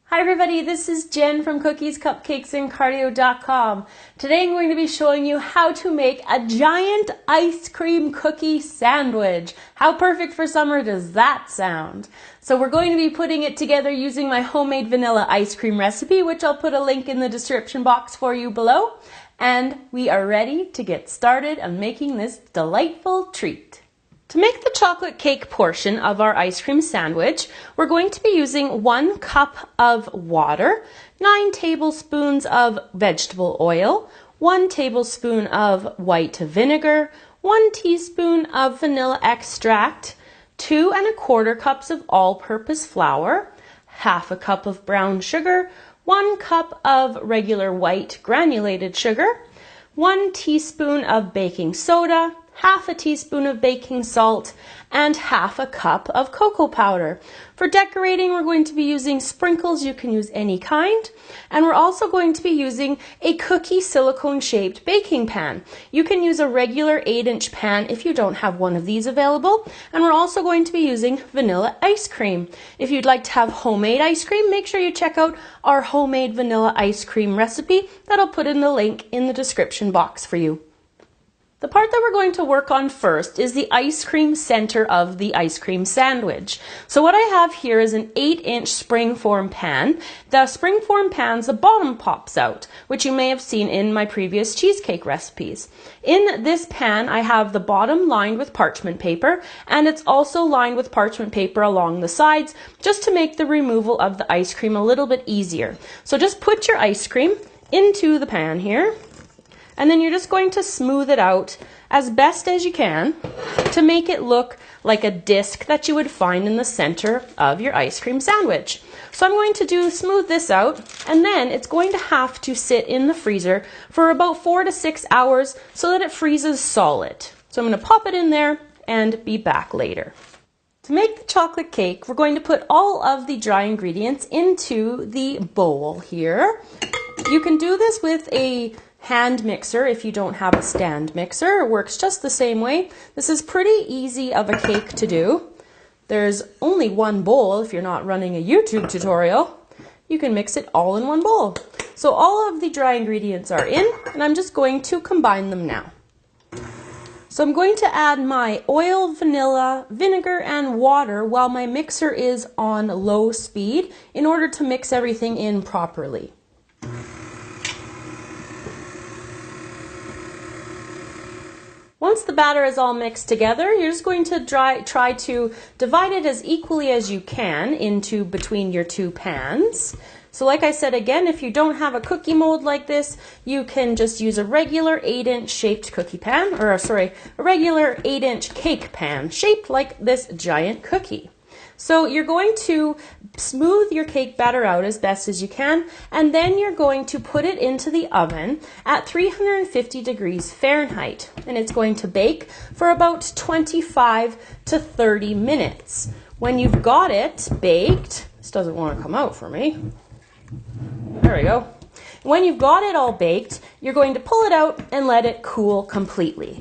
Hi everybody, this is Jen from cookiescupcakesandcardio.com. Today I'm going to be showing you how to make a giant ice cream cookie sandwich. How perfect for summer does that sound? So we're going to be putting it together using my homemade vanilla ice cream recipe, which I'll put a link in the description box for you below. And we are ready to get started on making this delightful treat. To make the chocolate cake portion of our ice cream sandwich, we're going to be using 1 cup of water, 9 tablespoons of vegetable oil, 1 tablespoon of white vinegar, 1 teaspoon of vanilla extract, 2 1/4 cups of all-purpose flour, half a cup of brown sugar, 1 cup of regular white granulated sugar, 1 teaspoon of baking soda, half a teaspoon of baking salt, and half a cup of cocoa powder. For decorating, we're going to be using sprinkles. You can use any kind. And we're also going to be using a cookie silicone-shaped baking pan. You can use a regular 8-inch pan if you don't have one of these available. And we're also going to be using vanilla ice cream. If you'd like to have homemade ice cream, make sure you check out our homemade vanilla ice cream recipe that I'll put in the link in the description box for you. The part that we're going to work on first is the ice cream center of the ice cream sandwich. So what I have here is an 8-inch springform pan. The springform pan's the bottom pops out, which you may have seen in my previous cheesecake recipes. In this pan, I have the bottom lined with parchment paper, and it's also lined with parchment paper along the sides, just to make the removal of the ice cream a little bit easier. So just put your ice cream into the pan here. And then you're just going to smooth it out as best as you can to make it look like a disc that you would find in the center of your ice cream sandwich. So I'm going to smooth this out, and then it's going to have to sit in the freezer for about 4 to 6 hours so that it freezes solid. So I'm going to pop it in there and be back later. To make the chocolate cake, we're going to put all of the dry ingredients into the bowl here. You can do this with a hand mixer if you don't have a stand mixer. It works just the same way. This is pretty easy of a cake to do. There's only one bowl if you're not running a YouTube tutorial. You can mix it all in one bowl. So all of the dry ingredients are in, and I'm just going to combine them now. So I'm going to add my oil, vanilla, vinegar, and water while my mixer is on low speed in order to mix everything in properly. Once the batter is all mixed together, you're just going to try to divide it as equally as you can into between your two pans. So like I said again, if you don't have a cookie mold like this, you can just use a regular 8-inch shaped cookie pan, a regular 8-inch cake pan shaped like this giant cookie. So you're going to smooth your cake batter out as best as you can, and then you're going to put it into the oven at 350 degrees Fahrenheit, and it's going to bake for about 25 to 30 minutes. When you've got it baked, this doesn't want to come out for me. There we go. When you've got it all baked, you're going to pull it out and let it cool completely.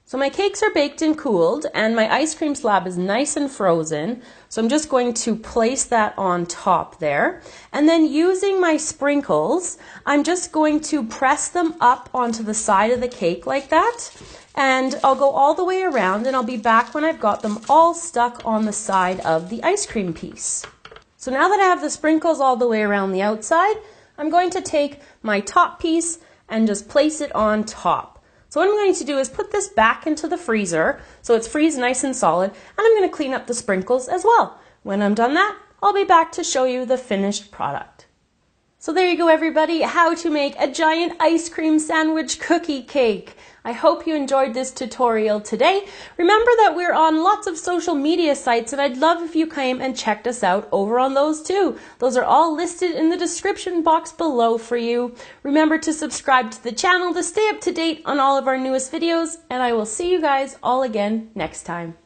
So my cakes are baked and cooled, and my ice cream slab is nice and frozen. So I'm just going to place that on top there. And then using my sprinkles, I'm just going to press them up onto the side of the cake like that. And I'll go all the way around, and I'll be back when I've got them all stuck on the side of the ice cream piece. So now that I have the sprinkles all the way around the outside, I'm going to take my top piece and just place it on top. So what I'm going to do is put this back into the freezer so it's freezed nice and solid, and I'm going to clean up the sprinkles as well. When I'm done that, I'll be back to show you the finished product. So there you go everybody, how to make a giant ice cream sandwich cookie cake. I hope you enjoyed this tutorial today. Remember that we're on lots of social media sites, and I'd love if you came and checked us out over on those too. Those are all listed in the description box below for you. Remember to subscribe to the channel to stay up to date on all of our newest videos, and I will see you guys all again next time.